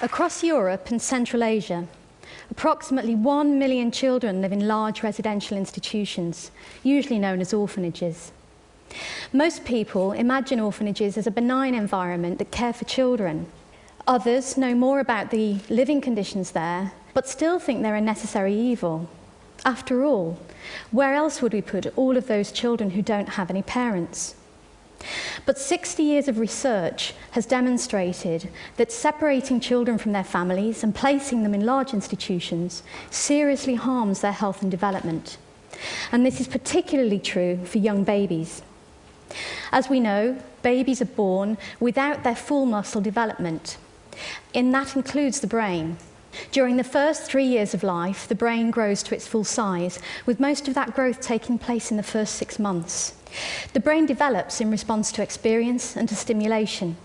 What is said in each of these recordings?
Across Europe and Central Asia, approximately 1 million children live in large residential institutions, usually known as orphanages. Most people imagine orphanages as a benign environment that care for children. Others know more about the living conditions there, but still think they're a necessary evil. After all, where else would we put all of those children who don't have any parents? But 60 years of research has demonstrated that separating children from their families and placing them in large institutions seriously harms their health and development. And this is particularly true for young babies. As we know, babies are born without their full muscle development, and that includes the brain. During the first 3 years of life, the brain grows to its full size, with most of that growth taking place in the first 6 months. The brain develops in response to experience and to stimulation.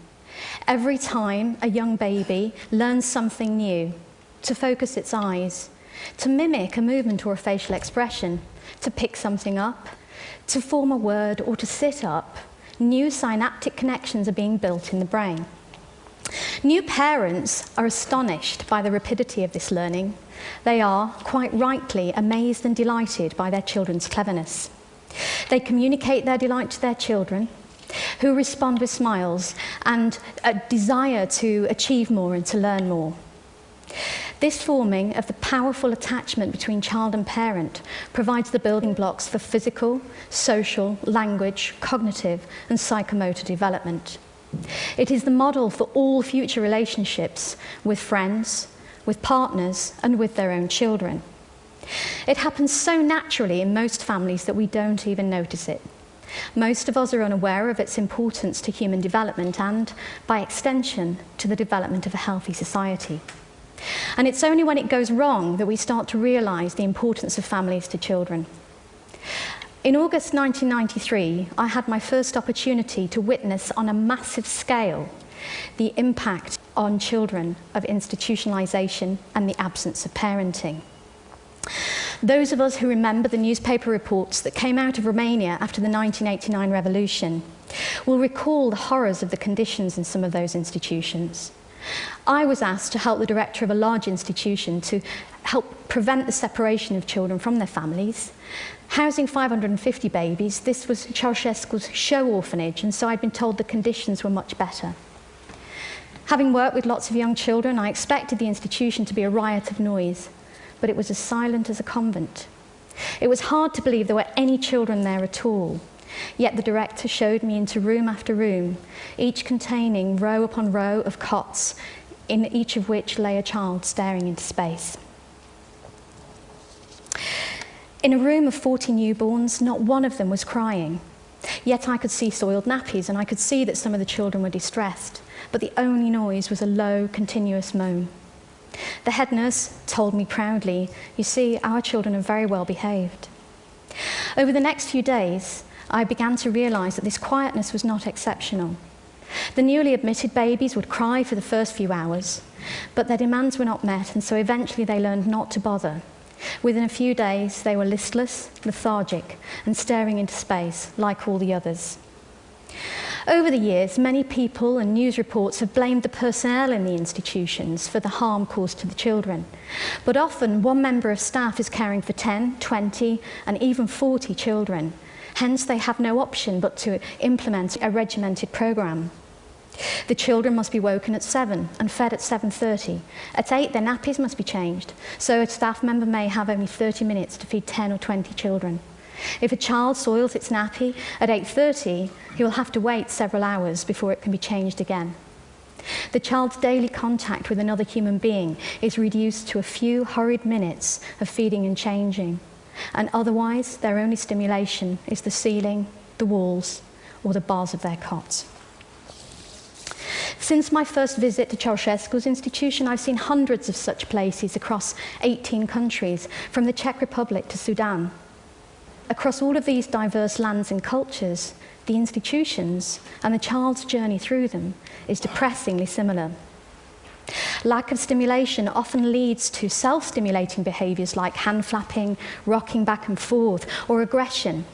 Every time a young baby learns something new, to focus its eyes, to mimic a movement or a facial expression, to pick something up, to form a word or to sit up, new synaptic connections are being built in the brain. New parents are astonished by the rapidity of this learning. They are, quite rightly, amazed and delighted by their children's cleverness. They communicate their delight to their children, who respond with smiles and a desire to achieve more and to learn more. This forming of the powerful attachment between child and parent provides the building blocks for physical, social, language, cognitive, and psychomotor development. It is the model for all future relationships with friends, with partners, and with their own children. It happens so naturally in most families that we don't even notice it. Most of us are unaware of its importance to human development and, by extension, to the development of a healthy society. And it's only when it goes wrong that we start to realise the importance of families to children. In August 1993, I had my first opportunity to witness on a massive scale the impact on children of institutionalisation and the absence of parenting. Those of us who remember the newspaper reports that came out of Romania after the 1989 revolution will recall the horrors of the conditions in some of those institutions. I was asked to help the director of a large institution to help prevent the separation of children from their families. Housing 550 babies, this was Ceausescu's show orphanage, and so I'd been told the conditions were much better. Having worked with lots of young children, I expected the institution to be a riot of noise, but it was as silent as a convent. It was hard to believe there were any children there at all. Yet the director showed me into room after room, each containing row upon row of cots, in each of which lay a child staring into space. In a room of 40 newborns, not one of them was crying. Yet I could see soiled nappies, and I could see that some of the children were distressed, but the only noise was a low, continuous moan. The head nurse told me proudly, "You see, our children are very well behaved." Over the next few days, I began to realise that this quietness was not exceptional. The newly admitted babies would cry for the first few hours, but their demands were not met, and so eventually they learned not to bother. Within a few days, they were listless, lethargic, and staring into space, like all the others. Over the years, many people and news reports have blamed the personnel in the institutions for the harm caused to the children. But often, one member of staff is caring for 10, 20, and even 40 children. Hence, they have no option but to implement a regimented programme. The children must be woken at 7 and fed at 7:30. At 8, their nappies must be changed, so a staff member may have only 30 minutes to feed 10 or 20 children. If a child soils its nappy at 8:30, he will have to wait several hours before it can be changed again. The child's daily contact with another human being is reduced to a few hurried minutes of feeding and changing, and otherwise their only stimulation is the ceiling, the walls, or the bars of their cots. Since my first visit to Ceausescu's institution, I've seen hundreds of such places across 18 countries, from the Czech Republic to Sudan. Across all of these diverse lands and cultures, the institutions and the child's journey through them is depressingly similar. Lack of stimulation often leads to self-stimulating behaviours like hand flapping, rocking back and forth, or aggression.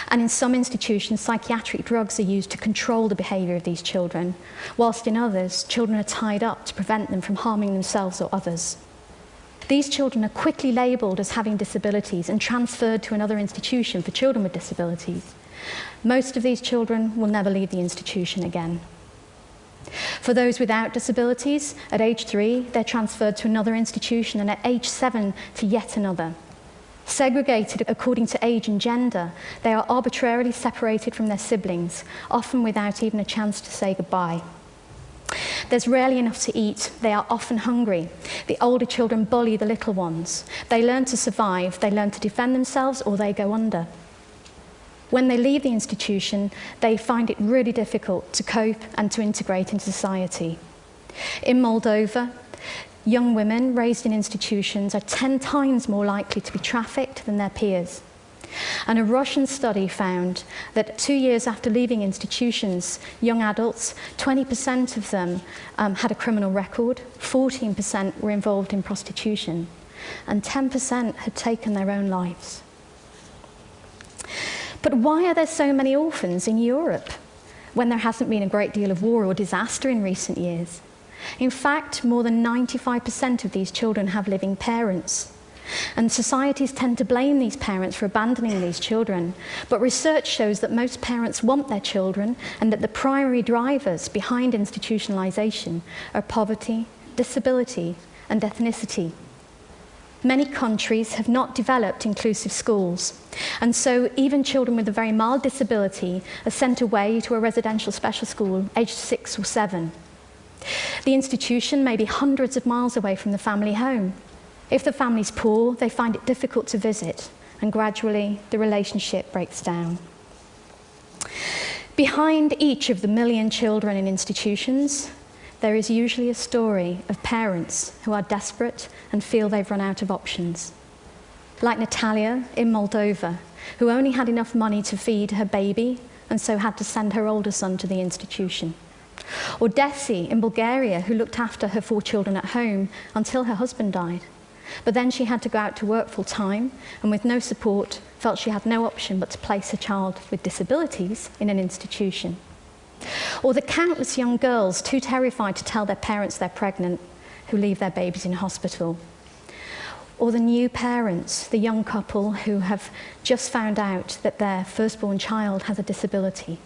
And in some institutions, psychiatric drugs are used to control the behaviour of these children, whilst in others, children are tied up to prevent them from harming themselves or others. These children are quickly labelled as having disabilities and transferred to another institution for children with disabilities. Most of these children will never leave the institution again. For those without disabilities, at age 3, they're transferred to another institution, and at age 7 to yet another. Segregated according to age and gender, they are arbitrarily separated from their siblings, often without even a chance to say goodbye. There's rarely enough to eat. They are often hungry. The older children bully the little ones. They learn to survive, they learn to defend themselves, or they go under. When they leave the institution, they find it really difficult to cope and to integrate into society. In Moldova, young women raised in institutions are 10 times more likely to be trafficked than their peers. And a Russian study found that 2 years after leaving institutions, young adults, 20% of them had a criminal record, 14% were involved in prostitution, and 10% had taken their own lives. But why are there so many orphans in Europe when there hasn't been a great deal of war or disaster in recent years? In fact, more than 95% of these children have living parents. And societies tend to blame these parents for abandoning these children. But research shows that most parents want their children, and that the primary drivers behind institutionalization are poverty, disability, and ethnicity. Many countries have not developed inclusive schools, and so even children with a very mild disability are sent away to a residential special school aged 6 or 7. The institution may be hundreds of miles away from the family home. If the family's poor, they find it difficult to visit, and gradually the relationship breaks down. Behind each of the million children in institutions, there is usually a story of parents who are desperate and feel they've run out of options. Like Natalia in Moldova, who only had enough money to feed her baby and so had to send her older son to the institution. Or Desi in Bulgaria, who looked after her 4 children at home until her husband died. But then she had to go out to work full time, and with no support, felt she had no option but to place her child with disabilities in an institution. Or the countless young girls too terrified to tell their parents they're pregnant, who leave their babies in hospital. Or the new parents, the young couple who have just found out that their firstborn child has a disability.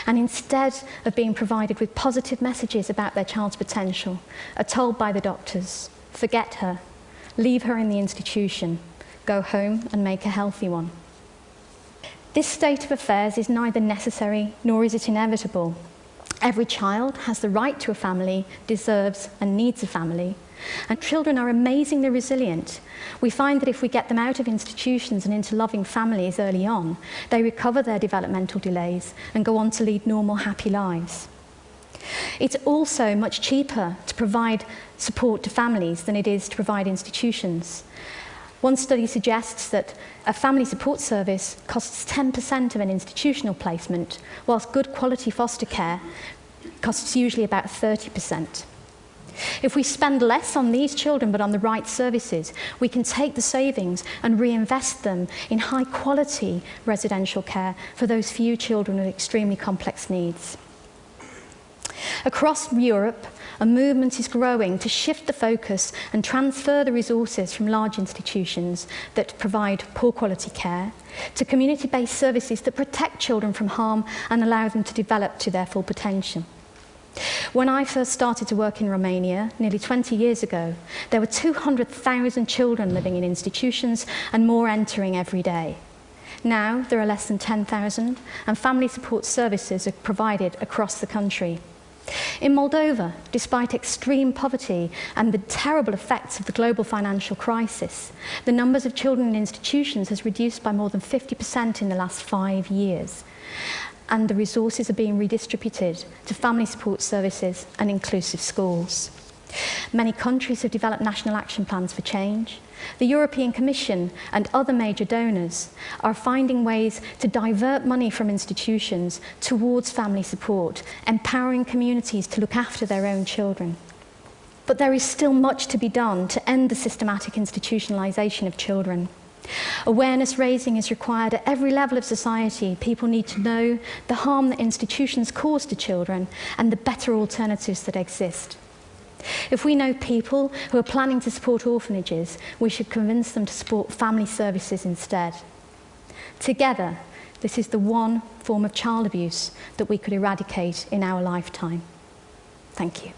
And instead of being provided with positive messages about their child's potential, are told by the doctors, forget her, leave her in the institution, go home and make a healthy one. This state of affairs is neither necessary nor is it inevitable. Every child has the right to a family, deserves and needs a family. And children are amazingly resilient. We find that if we get them out of institutions and into loving families early on, they recover their developmental delays and go on to lead normal, happy lives. It's also much cheaper to provide support to families than it is to provide institutions. One study suggests that a family support service costs 10% of an institutional placement, whilst good quality foster care costs usually about 30%. If we spend less on these children but on the right services, we can take the savings and reinvest them in high quality residential care for those few children with extremely complex needs. Across Europe, a movement is growing to shift the focus and transfer the resources from large institutions that provide poor quality care to community-based services that protect children from harm and allow them to develop to their full potential. When I first started to work in Romania, nearly 20 years ago, there were 200,000 children living in institutions and more entering every day. Now there are less than 10,000, and family support services are provided across the country. In Moldova, despite extreme poverty and the terrible effects of the global financial crisis, the numbers of children in institutions has reduced by more than 50% in the last 5 years. And the resources are being redistributed to family support services and inclusive schools. Many countries have developed national action plans for change. The European Commission and other major donors are finding ways to divert money from institutions towards family support, empowering communities to look after their own children. But there is still much to be done to end the systematic institutionalization of children. Awareness raising is required at every level of society. People need to know the harm that institutions cause to children and the better alternatives that exist. If we know people who are planning to support orphanages, we should convince them to support family services instead. Together, this is the one form of child abuse that we could eradicate in our lifetime. Thank you.